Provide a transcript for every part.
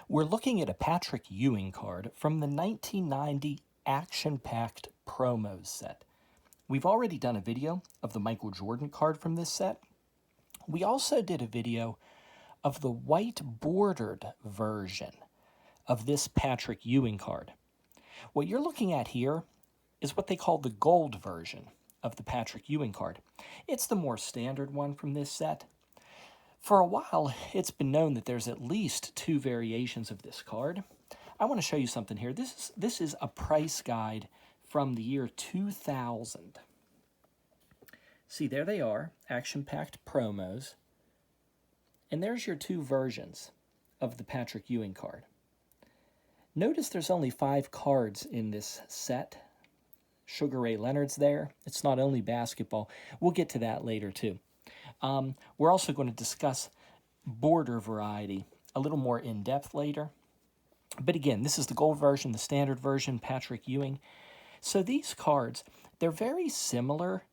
We're looking at a Patrick Ewing card from the 1990 Action-Packed Promos set. We've already done a video of the Michael Jordan card from this set. We also did a video of the white bordered version of this Patrick Ewing card. What you're looking at here is what they call the gold version of the Patrick Ewing card. It's the more standard one from this set. For a while, it's been known that there's at least two variations of this card. I want to show you something here. This is a price guide from the year 2000. See, there they are, action-packed promos. And there's your two versions of the Patrick Ewing card. Notice there's only 5 cards in this set. Sugar Ray Leonard's there. It's not only basketball. We'll get to that later, too. We're also going to discuss border variety a little more in depth later. But again, this is the gold version, the standard version, Patrick Ewing. So these cards, they're very similar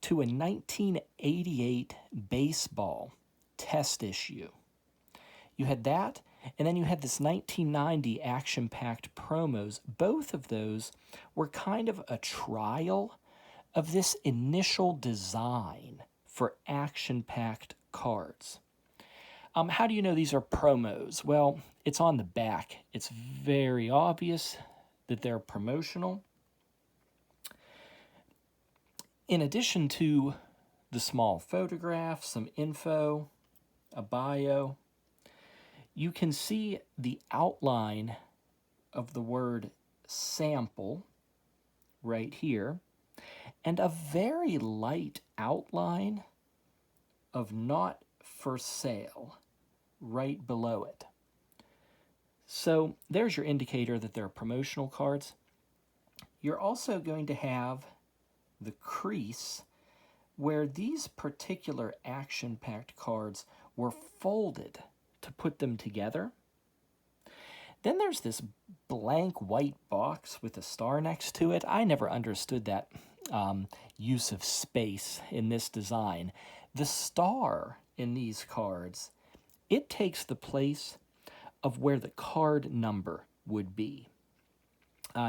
to a 1988 baseball test issue. You had that, and then you had this 1990 action-packed promos. Both of those were kind of a trial of this initial design for action-packed cards. How do you know these are promos? Well, it's on the back. It's very obvious that they're promotional. In addition to the small photograph, some info, a bio, you can see the outline of the word sample right here, and a very light outline of not for sale right below it. So there's your indicator that they're promotional cards. You're also going to have the crease where these particular action-packed cards were folded to put them together. Then there's this blank white box with a star next to it. I never understood that use of space in this design. The star in these cards, it takes the place of where the card number would be.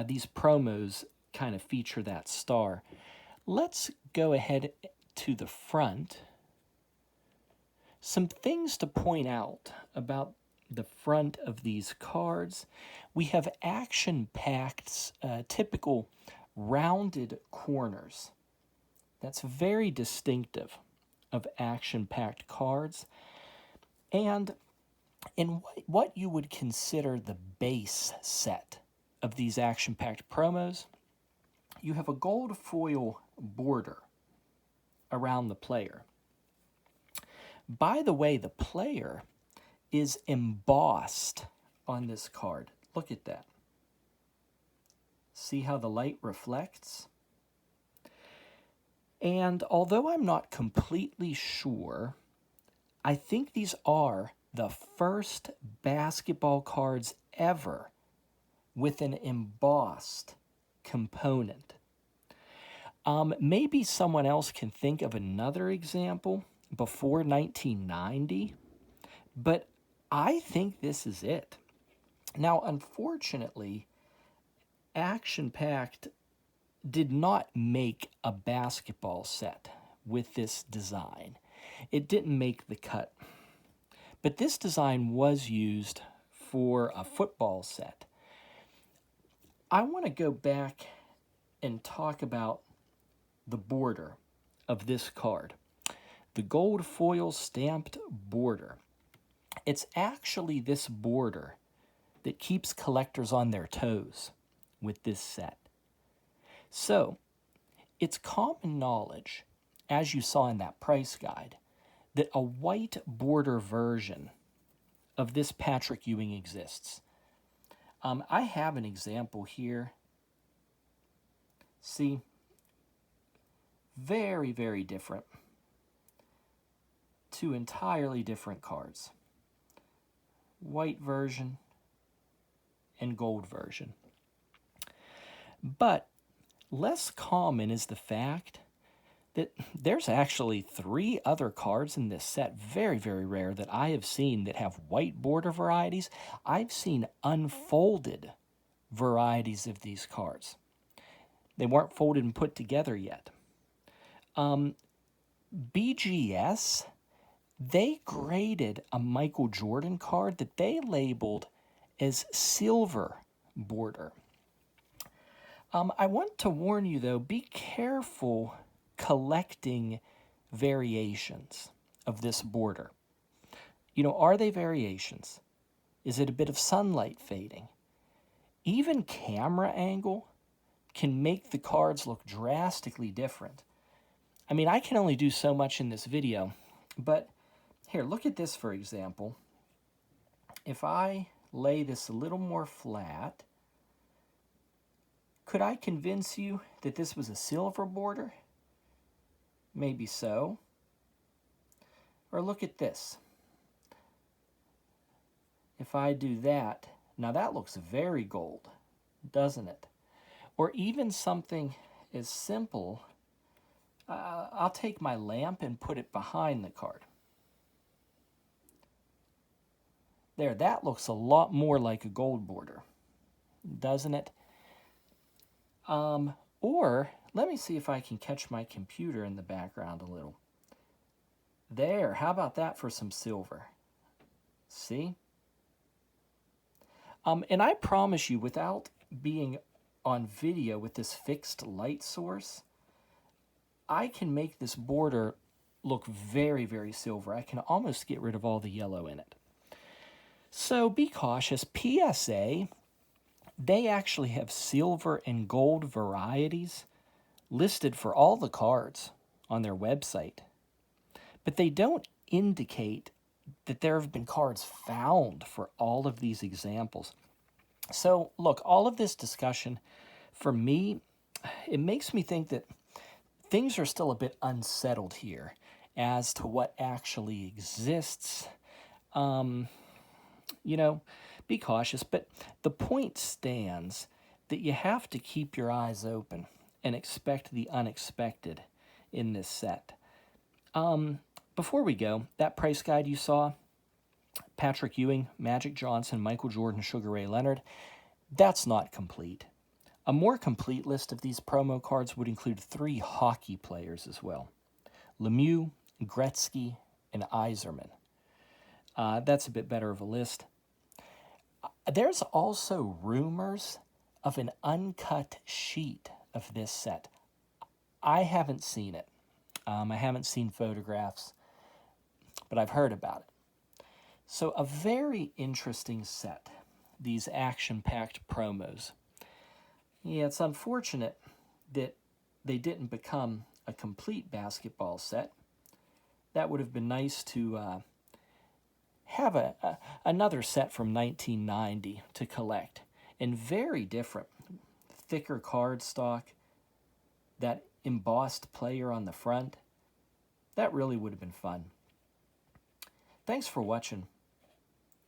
These promos kind of feature that star. Let's go ahead to the front. Some things to point out about the front of these cards. We have action-packed, typical rounded corners. That's very distinctive of action-packed cards. And in what you would consider the base set of these action-packed promos, you have a gold foil border around the player. By the way, the player is embossed on this card. Look at that. See how the light reflects? And although I'm not completely sure, I think these are the first basketball cards ever with an embossed component. Maybe someone else can think of another example before 1990, but I think this is it. Now, unfortunately, Action-Packed did not make a basketball set with this design. It didn't make the cut. But this design was used for a football set. I want to go back and talk about the border of this card. The gold foil stamped border. It's actually this border that keeps collectors on their toes with this set. So, it's common knowledge, as you saw in that price guide, that a white border version of this Patrick Ewing exists. I have an example here. See, very, very different. Two entirely different cards. White version and gold version. But less common is the fact that there's actually 3 other cards in this set, very, very rare, that I have seen that have white border varieties. I've seen unfolded varieties of these cards. They weren't folded and put together yet. BGS, they graded a Michael Jordan card that they labeled as silver border. I want to warn you, though, be careful collecting variations of this border. You know, are they variations? Is it a bit of sunlight fading? Even camera angle can make the cards look drastically different. I mean, I can only do so much in this video, but here, look at this, for example. If I lay this a little more flat, could I convince you that this was a silver border? Maybe so. Or look at this. If I do that, now that looks very gold, doesn't it? Or even something as simple, I'll take my lamp and put it behind the card. There, that looks a lot more like a gold border, doesn't it? Or, let me see if I can catch my computer in the background a little. There, how about that for some silver? See? And I promise you, without being on video with this fixed light source, I can make this border look very, very silver. I can almost get rid of all the yellow in it. So be cautious. PSA, they actually have silver and gold varieties listed for all the cards on their website. But they don't indicate that there have been cards found for all of these examples. So look, all of this discussion, for me, it makes me think that things are still a bit unsettled here as to what actually exists. You know, be cautious, but the point stands that you have to keep your eyes open and expect the unexpected in this set. Before we go, that price guide you saw, Patrick Ewing, Magic Johnson, Michael Jordan, Sugar Ray Leonard, that's not complete. A more complete list of these promo cards would include 3 hockey players as well: Lemieux, Gretzky, and Yzerman. That's a bit better of a list. There's also rumors of an uncut sheet of this set. I haven't seen it. I haven't seen photographs, but I've heard about it. So a very interesting set, these action-packed promos. Yeah, it's unfortunate that they didn't become a complete basketball set. That would have been nice to have another set from 1990 to collect. And very different, thicker cardstock, that embossed player on the front. That really would have been fun. Thanks for watching.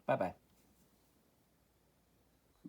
Bye-bye.